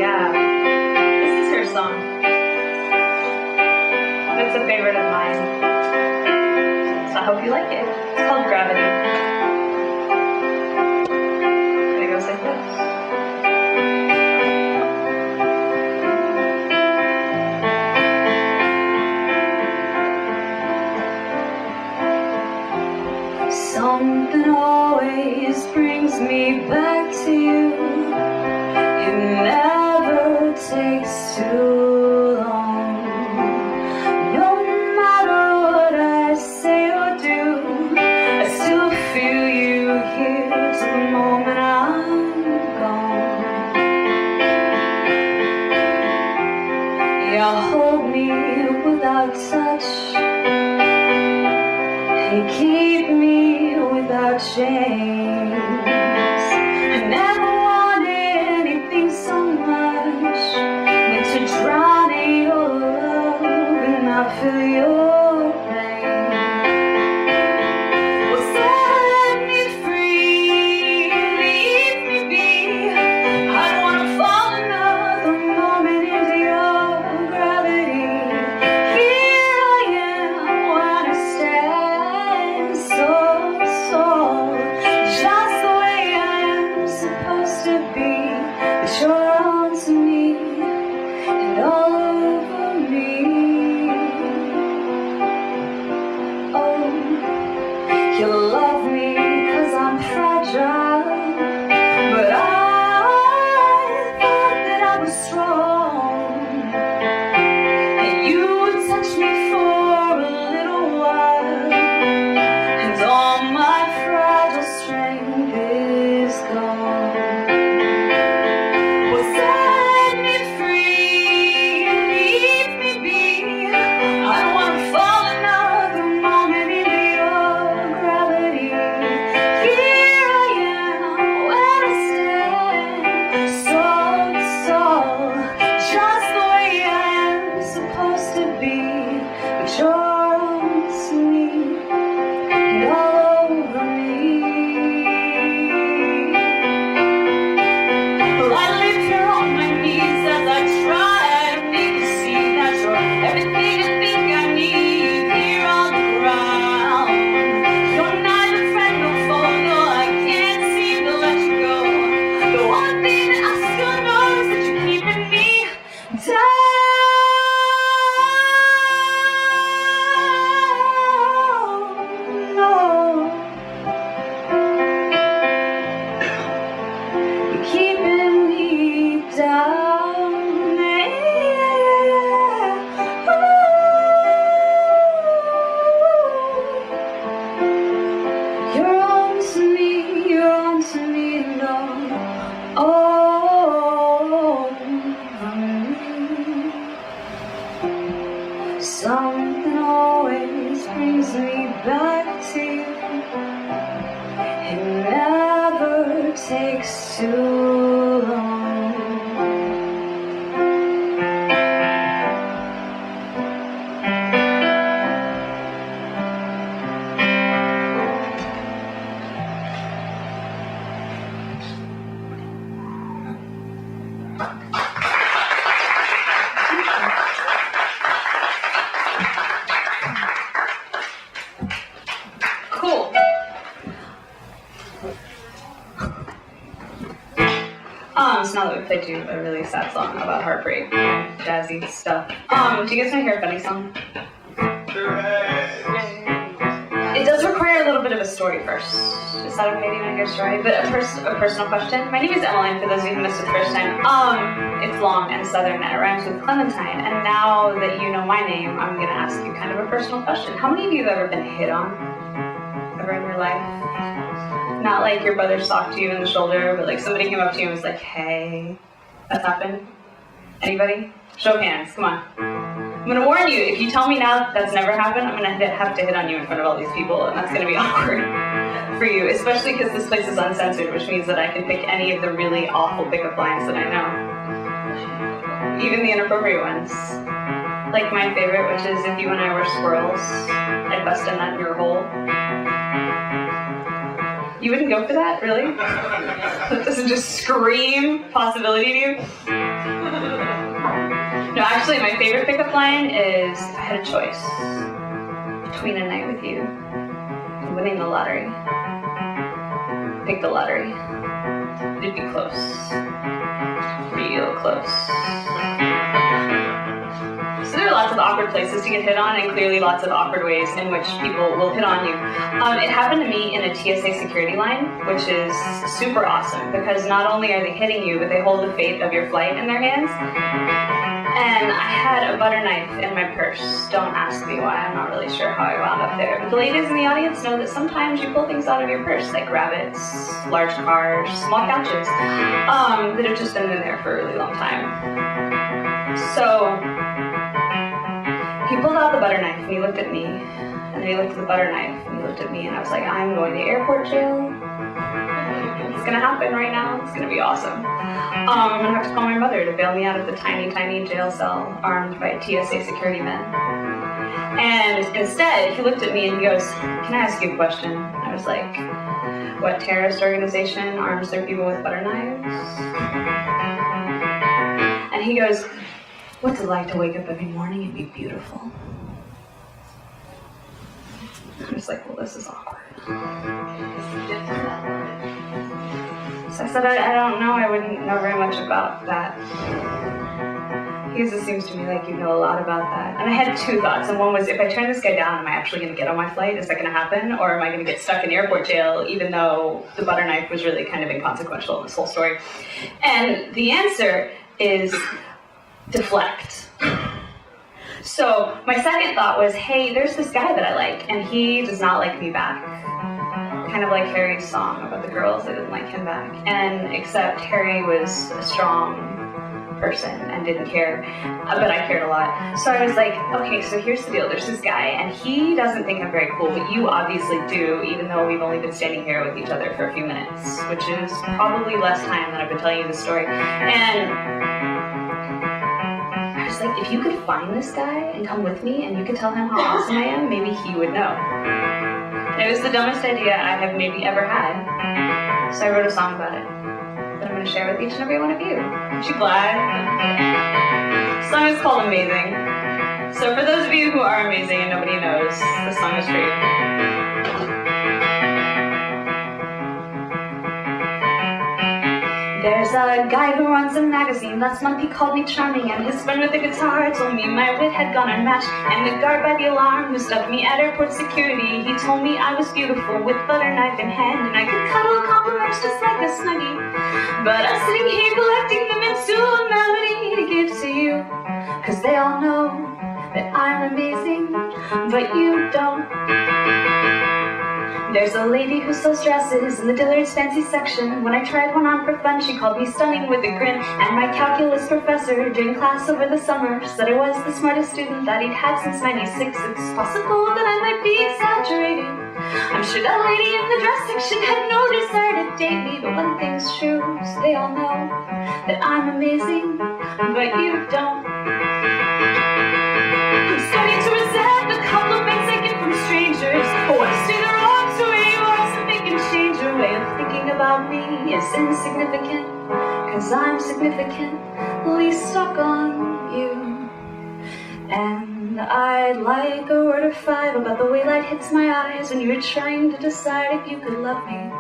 Yeah, this is her song. It's a favorite of mine, so I hope you like it. It's called Gravity. And it goes like this. Something always brings me back to you. It never takes too long. No matter what I say or do, I still feel you here till the moment I'm gone. You hold me without touch, and keep me without chains. I never wanted anything so much, meant to drown in your love and not feel your pain. Well, set me free, leave me be. I don't want to fall another moment into your gravity. Here I am when I stand so just the way I am supposed to be, but you're onto me and all over me. Oh, you love me 'cause I'm fragile, but I thought that I was strong, and you would touch me for a little while, and all my fragile strength is gone. Well, set me free, leave me be. I don't want to fall another moment into your gravity. Here I am when I stand so tall, just the way I am supposed to be, but you're to me and all over me. Well, I live here on my knees as I try to make you see that you're everything I think I need here on the ground. You're neither friend nor foe, no, I can't seem to let you go. The one thing that I still know is that you're keeping me down. No, you're keeping me down. You're on to me and all over me. Something always brings me back to you. It never takes too long. Cool. So now that we played you a really sad song about heartbreak and jazzy stuff, do you guys want to hear a funny song? It does require a little bit of a story first. Is that okay? Do you want to hear a story? But a personal question. My name is Emmeline, for those of you who missed it the first time. It's long and southern and it rhymes with Clementine. And now that you know my name, I'm going to ask you kind of a personal question. How many of you have ever been hit on? Ever in your life? Not like your brother socked you in the shoulder, but like somebody came up to you and was like, hey, that's happened? Anybody? Show of hands, come on. I'm gonna warn you, if you tell me now that's never happened, I'm gonna have to hit on you in front of all these people, and that's gonna be awkward for you, especially because this place is uncensored, which means that I can pick any of the really awful pickup lines that I know. Even the inappropriate ones. Like my favorite, which is, if you and I were squirrels, I'd bust a nut in your hole. You wouldn't go for that, really? That doesn't just scream possibility to you? No, actually, my favorite pickup line is, if I had a choice between a night with you and winning the lottery, pick the lottery. It'd be close. Real close. So there are lots of awkward places to get hit on, and clearly lots of awkward ways in which people will hit on you. It happened to me in a TSA security line, which is super awesome, because not only are they hitting you, but they hold the fate of your flight in their hands. And I had a butter knife in my purse. Don't ask me why, I'm not really sure how I wound up there. But the ladies in the audience know that sometimes you pull things out of your purse, like rabbits, large cars, small couches, that have just been in there for a really long time. So, he pulled out the butter knife and he looked at me, and then he looked at the butter knife and he looked at me, and I was like, I'm going to airport jail. It's gonna happen right now. It's gonna be awesome. I'm gonna have to call my mother to bail me out of the tiny, tiny jail cell armed by TSA security men. And instead, he looked at me and he goes, can I ask you a question? I was like, what terrorist organization arms their people with butter knives? And he goes, what's it like to wake up every morning and be beautiful? I was like, well, this is awkward. So I said, I don't know, I wouldn't know very much about that. He goes, it seems to me like you know a lot about that. And I had two thoughts, and one was, if I turn this guy down, am I actually going to get on my flight? Is that going to happen? Or am I going to get stuck in airport jail, even though the butter knife was really kind of inconsequential in this whole story? And the answer is deflect. So my second thought was, hey, there's this guy that I like, and he does not like me back. Kind of like Harry's song about the girls that didn't like him back. And except Harry was a strong person and didn't care, but I cared a lot. So I was like, okay, so here's the deal. There's this guy, and he doesn't think I'm very cool, but you obviously do, even though we've only been standing here with each other for a few minutes, which is probably less time than I've been telling you this story. And I was like, if you could find this guy and come with me and you could tell him how awesome I am, maybe he would know. And it was the dumbest idea I have maybe ever had. So I wrote a song about it that I'm going to share with each and every one of you. Aren't you glad? The song is called Amazing. So for those of you who are amazing and nobody knows, the song is for you. There's a guy who runs a magazine. Last month he called me charming, and his friend with the guitar told me my wit had gone unmatched. And the guard by the alarm who stopped me at airport security, he told me I was beautiful with butter knife in hand, and I could cuddle compliments just like a Snuggie. But I'm sitting here collecting them into a melody to give to you, 'cause they all know that I'm amazing, but you don't. There's a lady who sells dresses in the Dillard's fancy section. When I tried one on for fun, she called me stunning with a grin. And my calculus professor during class over the summer said I was the smartest student that he'd had since '96. It's possible that I might be exaggerating. I'm sure that lady in the dress section had no desire to date me, but one thing's true, so they all know that I'm amazing, but you don't. I'm starting to resent the compliments I get from strangers. Oh, I see the wrongs the way you are, so make and change your way of thinking about me is insignificant, 'cause I'm significantly stuck on you. And I'd like a word or five about the way light hits my eyes when you're trying to decide if you could love me,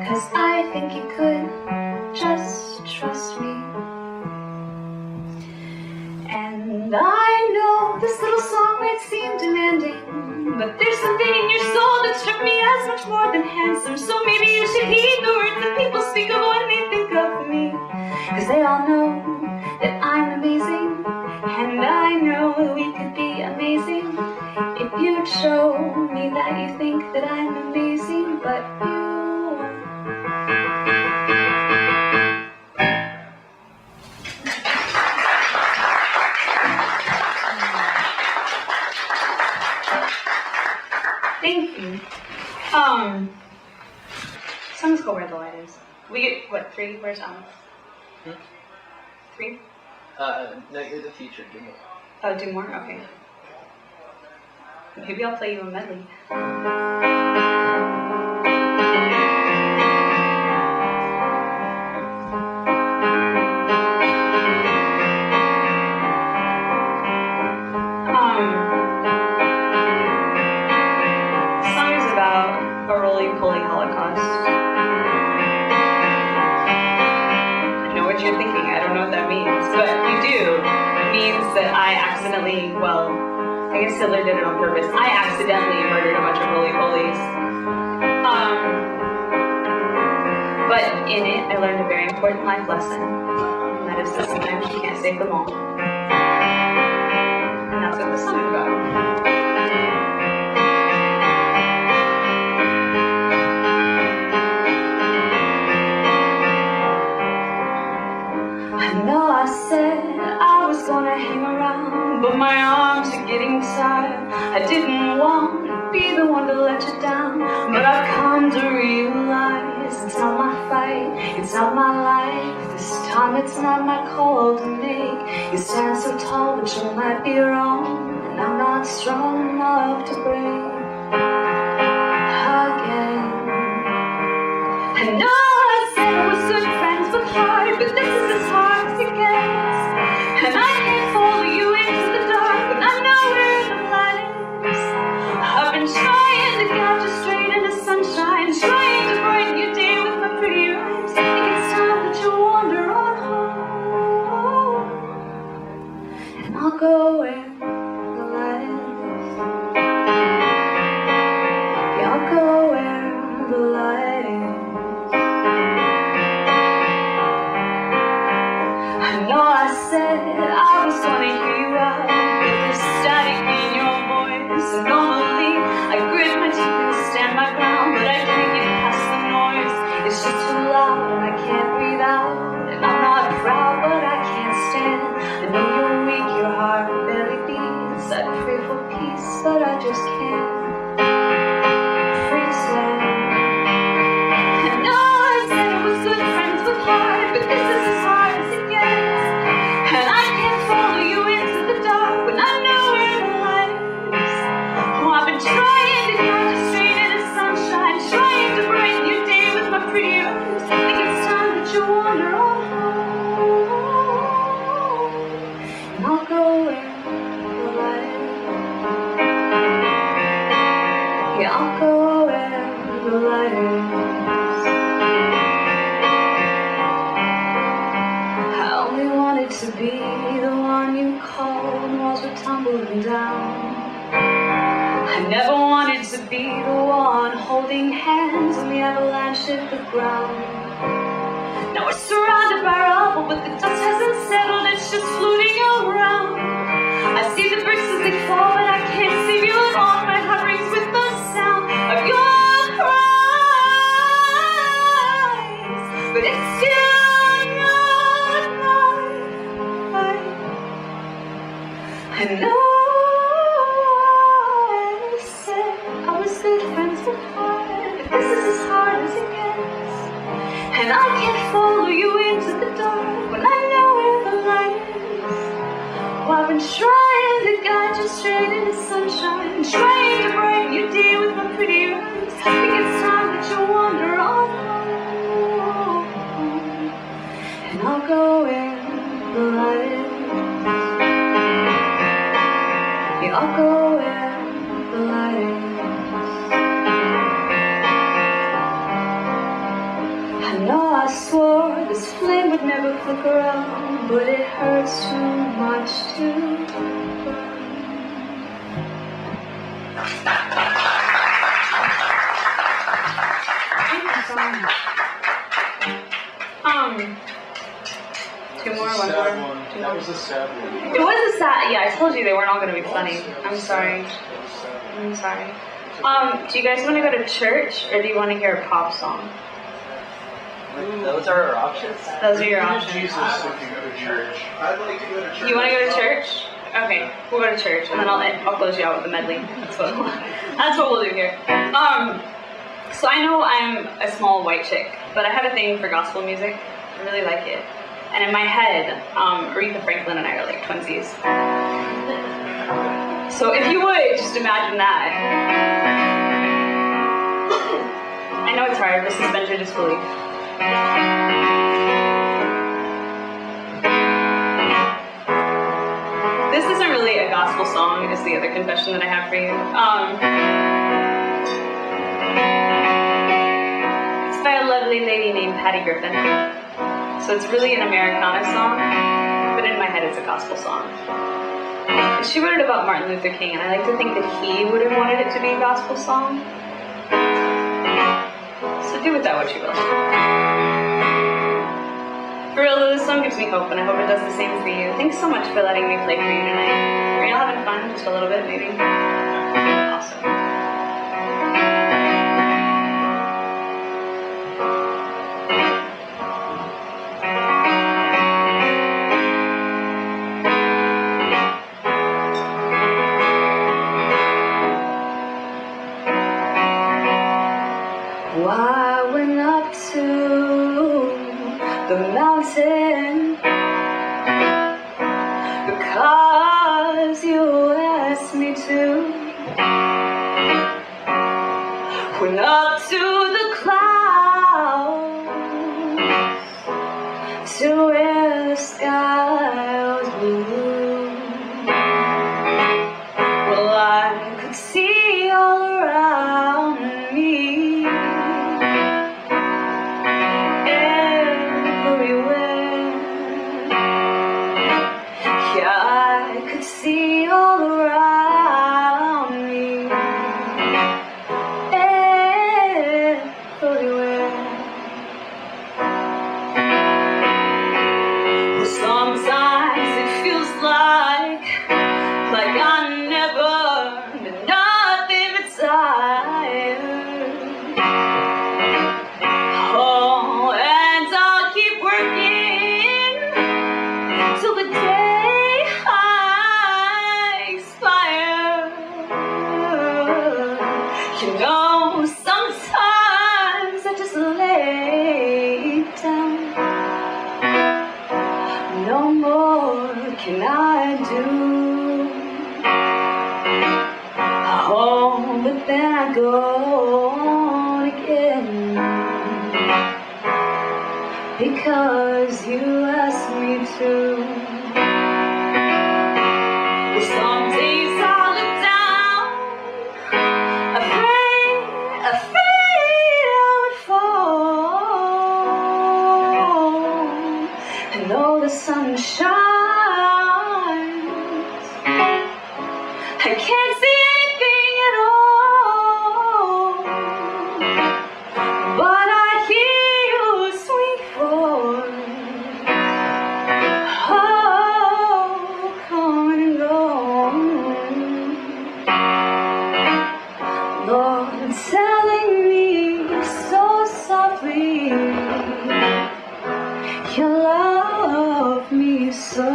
'cause I think you could, just trust me. And I know this little song might seem demanding, but there's something in your soul that struck me as much more than handsome. So maybe you should heed the words that people speak of when they think of me, 'cause they all know that I'm amazing, and I know that we could be amazing if you'd show me that you think that I'm amazing, but you won't. Thank you. Someone's called Where the Light Is. We get, what, 3? Where's Alex? 3? No, you're the featured. Do more. Oh, do more? Okay. Maybe I'll play you a medley. roly-poly holocaust. I know what you're thinking. I don't know what that means, but you do. It means that I accidentally, well, I guess Hitler did it on purpose. I accidentally murdered a bunch of roly-polies. But in it, I learned a very important life lesson. And that is that sometimes you can't save them all. And that's what this song is about. I know I said I was gonna hang around, but my arms are getting tired. I didn't want to be the one to let you down, but I've come to realize it's not my fight, it's not my life. This time it's not my call to make. You stand so tall, but you might be wrong, and I'm not strong enough to break again. I know I said I was good friends with heart, but this is as hard as it gets. And I can't follow you into the dark when I know where the light is. I've been trying to guide you straight into sunshine, trying to brighten your day with my pretty rhymes. I think it's time that you wander on home, and I'll go where the light is. Yeah, I'll go where the light is. I know I said I was gonna hear you out, but there's static in your voice. And normally I grit my teeth and stand my ground, but I can't get past the noise. It's just too loud and I can't breathe out. And I'm not proud, but I can't stand. I know you're weak, your heart barely beats. I pray for peace, but I just can't freeze it. I know I said I was good friends with heart, but this is as hard as it gets. And I can't follow you into the dark when I know where the light is. Oh, I've been trying to guide you straight into sunshine, trying to brighten your day with my pretty eyes. I think it's time that you wander on home, and I'll go where the light is. Yeah, I'll go where the light is. I only wanted to be the one you called when walls were tumbling down. I never wanted to be the one holding hands when the avalanche hit the ground. Now we're surrounded by rubble, but the dust hasn't settled, it's just floating around. I see the bricks as they fall, but I can't save you at all. My heart rings with the sound of your cries, but it's still not mine. I know I said I was good friends with heart, but this is as hard as it gets. And I can't follow you into the dark when I know where the light is. Oh, I've been trying to guide you straight into sunshine, trying to brighten your day with my pretty eyes. I think it's time that you wander on home, and I'll go where the light is. Yeah, I'll go where the light is. I know I swore this flame would never flicker out, but it hurts too much to burn. Thank you so much. Two more, one more. That was a sad one. It was a sad, yeah, I told you they weren't all going to be funny. I'm sorry. I'm sorry. Do you guys want to go to church, or do you want to hear a pop song? Those are our options. Those are your options. Jesus, if you go to church. I'd like to go to church. You want to go to church? Okay, we'll go to church, and then I'll close you out with the medley. That's what we'll do here. So I know I'm a small white chick, but I have a thing for gospel music. I really like it. And in my head, Aretha Franklin and I are like twinsies. So if you would, just imagine that. I know it's hard to suspend your disbelief. This isn't really a gospel song, is the other confession that I have for you. lovely lady named Patty Griffin. So it's really an Americana song, but in my head it's a gospel song. And she wrote it about Martin Luther King, and I like to think that he would have wanted it to be a gospel song. So do with that what you will. For real, this song gives me hope, and I hope it does the same for you. Thanks so much for letting me play for you tonight. Are y'all having fun? Just a little bit, maybe? Awesome. I went up to the mountain because you asked me to. Went up to the clouds to where the sky was blue. Well, I could see all around me. See all around me, everywhere. Well, sometimes it feels like I never did nothing but tired. Oh, and I'll keep working till the day you know, sometimes I just lay down. No more can I do. Oh, but then I go on again, because you asked me to. Some days I look down, afraid I would fall. And though the sun shines, I can't see anything at all. But I hear your sweet voice, oh, come and go. Lord, telling me so softly, you love me so.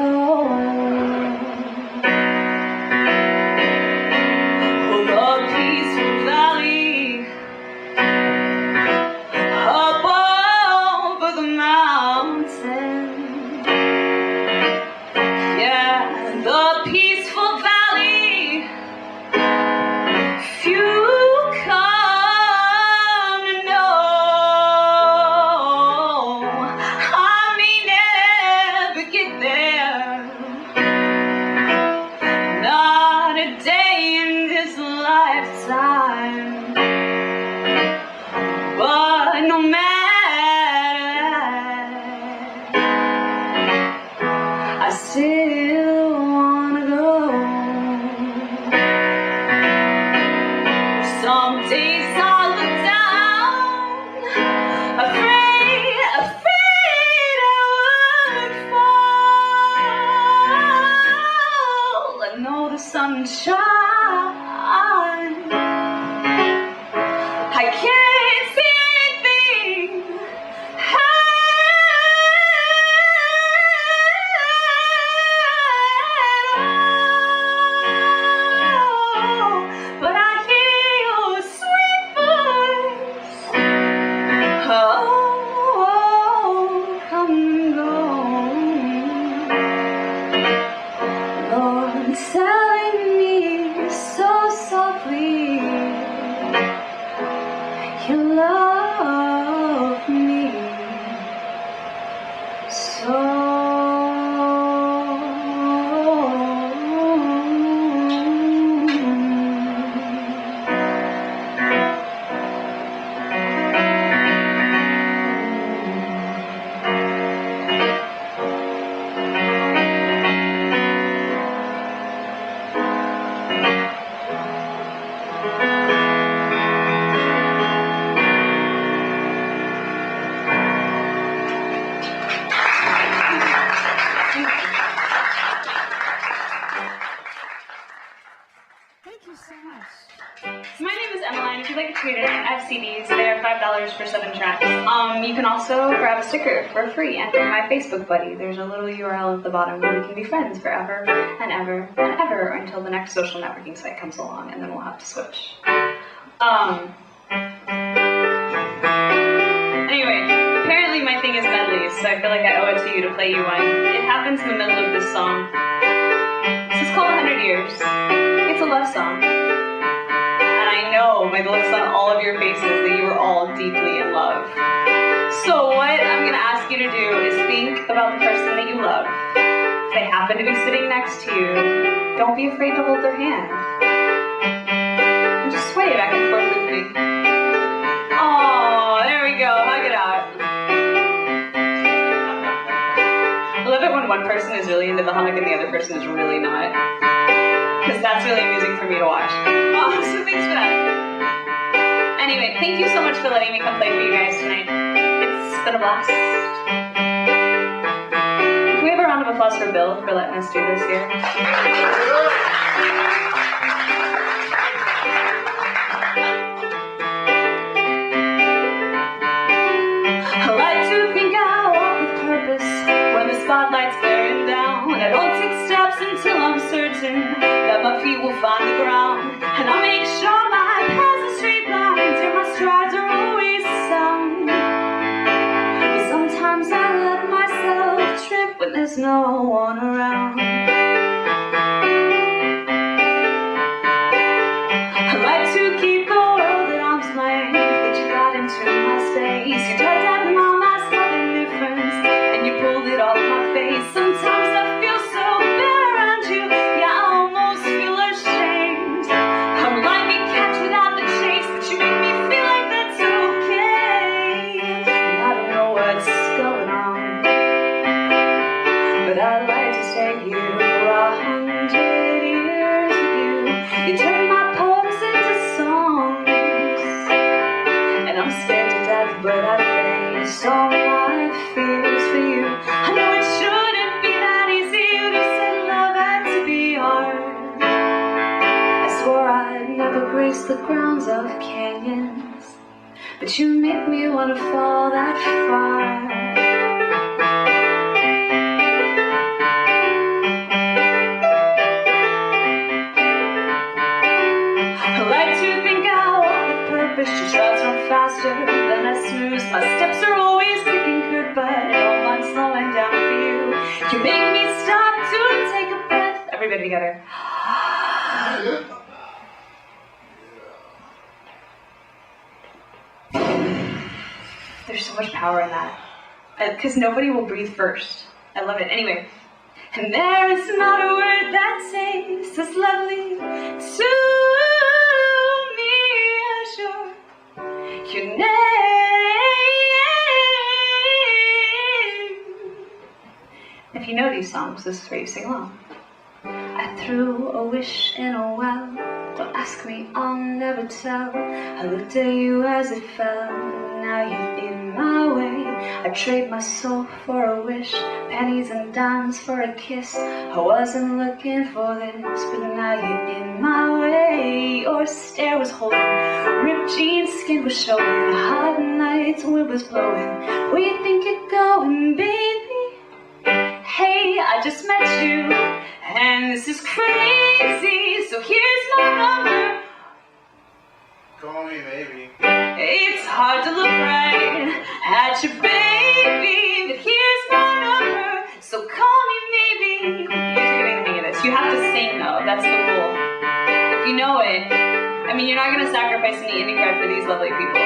Oh, the peaceful valley up over the mountain, yeah, the peaceful valley. You come to know, I may never get there, not a day in this lifetime, but no matter that, I still wanna go. Some days I look down, afraid I would fall. I know the sunshine, I can't see anything. But I hear your sweet voice, oh, come and go. Lord, telling me so softly, you love me so. $5 for 7 tracks. You can also grab a sticker for free and from my Facebook buddy. There's a little URL at the bottom where we can be friends forever and ever and ever until the next social networking site comes along, and then we'll have to switch. Anyway, apparently my thing is medleys, so I feel like I owe it to you to play you one. It happens in the middle of this song. This is called 100 Years. It's a love song. And I know by the looks on all of your faces that you are all deeply in love. So what I'm going to ask you to do is think about the person that you love. If they happen to be sitting next to you, don't be afraid to hold their hand. And just sway back and forth with me. Oh, there we go. Hug it out. I love it when one person is really into the hug and the other person is really not. Because that's really amusing for me to watch. Oh, so thanks for that. Anyway, thank you so much for letting me come play for you guys tonight. It's been a blast. Can we have a round of applause for Bill for letting us do this here? I like to think I walk with purpose when the spotlight's bearing down. I don't take steps until I'm certain that my feet will find the ground. And I make sure my paths are straight lines and my strides are always sound. But sometimes I let myself trip when there's no one around. I like to keep the world at arm's length, but you got into my space. You tried to have my mask of indifference, and you pulled it off my face. Sometimes I feel so bad around you, yeah, I almost feel ashamed. I'm like a catch without the chase, but you make me feel like that's okay. And I don't know what's going on, but I'd like to take you for 100 years with you. You turn my poems into songs, and I'm scared to death, but I face all my fears for you. I know it shouldn't be that easy. You said love had to be hard. I swore I'd never grace the grounds of canyons, but you make me want to fall that far. I like to think I walk with purpose, just strides run faster than I snooze. My steps are always kicking good, but I don't mind slowing down for you. You make me stop to take a breath. Everybody together. There's so much power in that. Because nobody will breathe first. I love it. Anyway. And there is not a word that tastes as lovely to me as your name. If you know these songs, this is where you sing along. I threw a wish in a well. Don't ask me, I'll never tell. I looked at you as it fell. Now you're in my way. I trade my soul for a wish, pennies and dimes for a kiss. I wasn't looking for this, but now you're in my way. Your stare was holding, ripped jeans, skin was showing. Hot nights, wind was blowing. Where you think you're going, baby? Hey, I just met you, and this is crazy. So here's my number. Call me maybe. It's hard to look right at your baby, but here's my number, so call me maybe. You guys are getting the hang of this. You have to sing though, that's the rule. If you know it, I mean, you're not going to sacrifice any indie cred for these lovely people.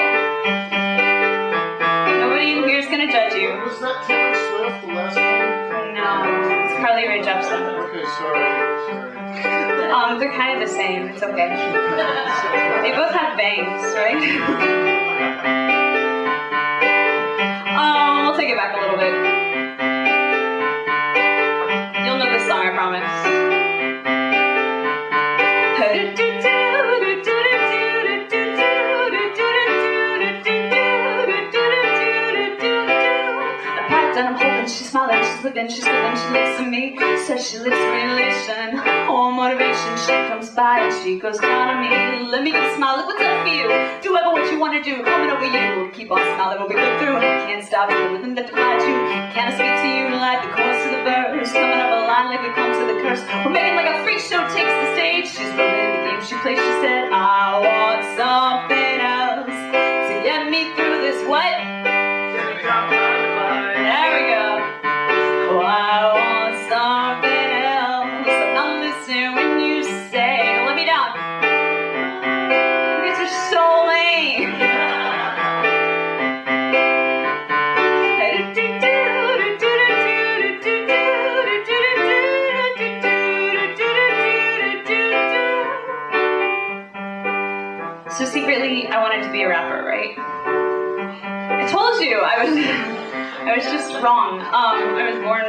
Nobody in here is going to judge you. Was that Taylor Swift, the last one? No, it's Carly Rae Jepsen. Okay, sorry. They're kind of the same, it's okay. They both have bangs, right? We'll take it back a little bit. You'll know this song, I promise. I packed and I'm hoping she's smiling. living, she looks at me, says she lives for elation, or motivation. She comes by and she goes down on me. Let me get a smile, look what's up for you. Do ever what you want to do, coming over you. Keep on smiling, we'll be good through. Can't stop the rhythm that divides you. Can I speak to you like the chorus to the verse? Coming up a line like we come to the curse. We're making like a freak show takes the stage. She's running the game she plays. She said, I want something else to get me through this. What? There we go. Oh, I want something else. I'm not listening when you say, let me down. You guys are so lame. So secretly, I wanted to be a rapper, right? I told you I was just wrong. I was born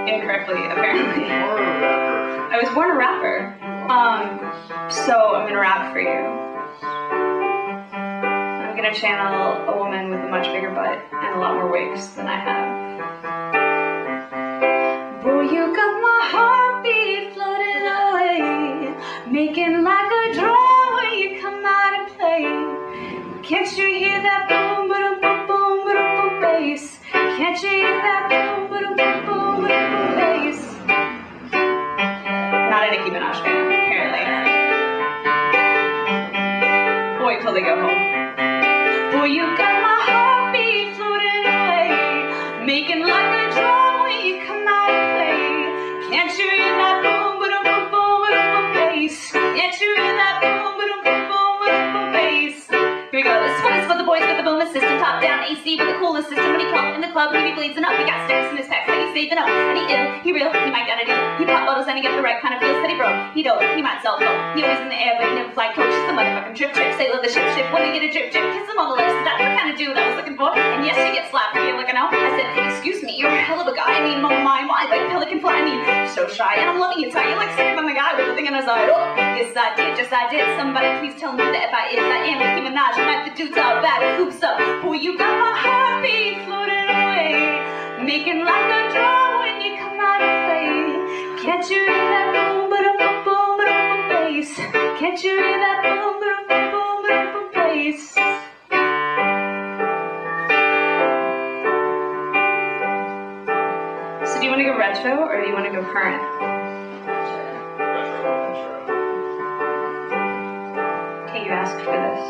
incorrectly, apparently. I was born a rapper. So I'm gonna rap for you. I'm gonna channel a woman with a much bigger butt and a lot more wigs than I have. Boy, you got my heartbeat floating away, making like a drum when you come out and play. Can't you hear that boom, boom, boom, boom, boom, boom, bass? Can't you hear that boom, boom, boom, boom, boom, boom, bass? Not a Nicki Minaj fan, apparently. Wait till they go home. Boy, you got my heartbeat floating away, making like a drum when you come out and play. Can't you hear that boom, boom, boom, boom, boom, boom, bass? Can't you hear that boom, boom, boom, boom, boom, boom, bass? Here we go. This one is for the boys with the bonus system, top down AC with the coolest system. When he comes in the club, he be blazing up. He got sticks in his packs, like he's saving up. And he ill, he real, he might got a deal. He pop bottles and he get the right kind of feel. Steady bro, he dope, he might sell dope. He always in the air, but he never fly coach. It's a motherfucking trip, sailor the ship. When they get a drip, kiss him on the lips. That's the kind of dude I was looking for. And yes, she gets slapped for me looking out. I said, excuse me, you're a hell of a guy. I mean, oh my, why? Like pelican fly. I mean, you're so shy, and I'm loving you tight. You're like second than the guy with the thing in his eye. Oh, yes I did, just I did. Somebody please tell me that if I is, I am Nicki Minaj. I'm like the dudes out back, hoops up. Boy, you got my heartbeat floating away, making like a drum when you come out and play. Can't you hear that boom, boom, boom, boom, boom, bass? Can't you hear that boom, boom, boom, boom, boom, bass? So do you want to go retro or do you want to go current? Okay, you asked for this.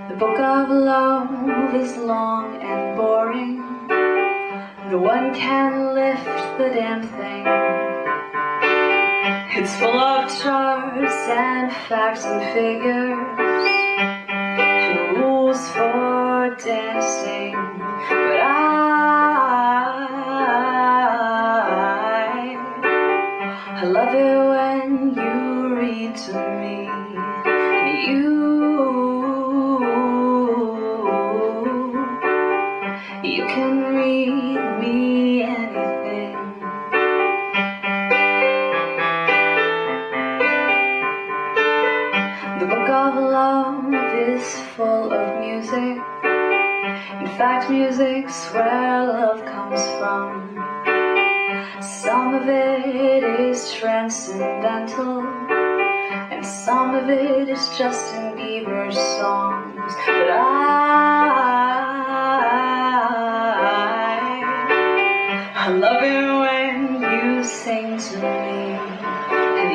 The book of love is long and boring. No one can lift the damn thing. It's full of charts and facts and figures, and rules for dancing. But I love it when you read to me. You can read me anything. The book of love is full of music. In fact, music's where love comes from. Some of it is transcendental, and some of it is Justin Bieber's songs. But I love it when you sing to me, and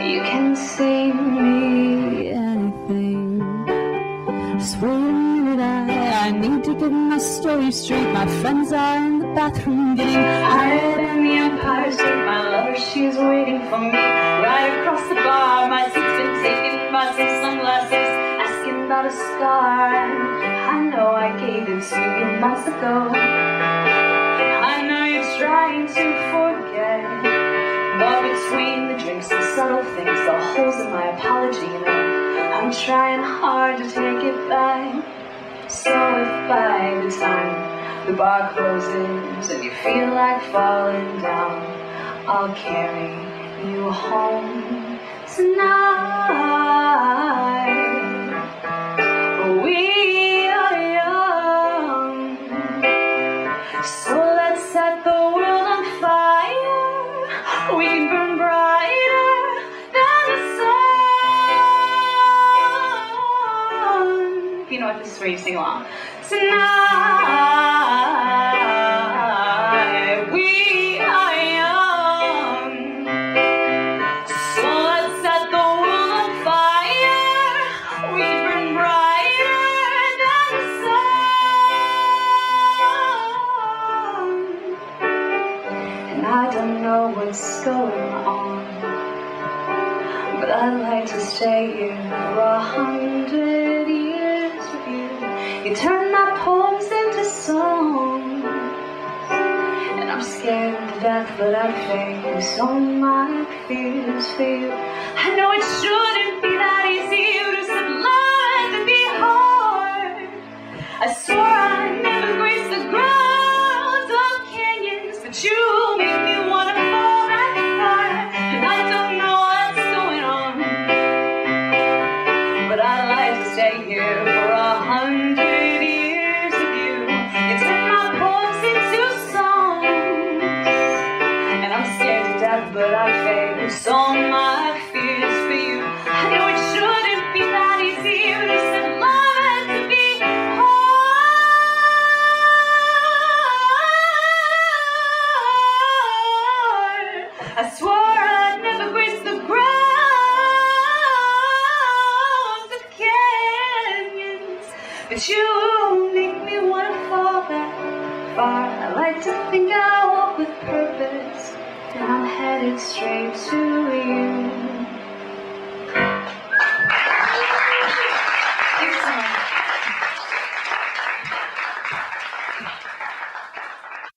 you can sing me anything. Just wait a minute, I need to get my story straight. My friends are in the bathroom getting higher than the Empire State. My lover, she's waiting for me right across the bar. My seat's been taken by some sunglasses, asking about a scar. I know I gave it to you months ago. I know you're trying to forget, but between the drinks and subtle things, the holes in my apology, you know, I'm trying hard to take it back. So if by the time the bar closes and you feel like falling down, I'll carry you home. tonight. We are young, so let's set the world on fire. We can burn brighter than the sun. If you know what this is, where you sing along. Tonight, we are young, so let's set the world on fire. We can burn brighter than the sun. And I don't know what's going on, but I'd like to stay here for 100 years with you. You turn my poems into songs, and I'm scared to death, but I face all my fears for you. I know it shouldn't be that easy to set love and be hard. I swore I'd never grace the ground of canyons, but you make me wanna fall that far. And I don't know what's going on, but I'd like to stay here for 100 years with you. You turn my poems into songs, and I'm scared to death, but I face all my fears for you. I know it shouldn't be that easy to set love and to be hard. I swore I'd never grace the ground of canyons, but you make me wanna fall that far. I like to think I walk with purpose, and I'm headed straight to you.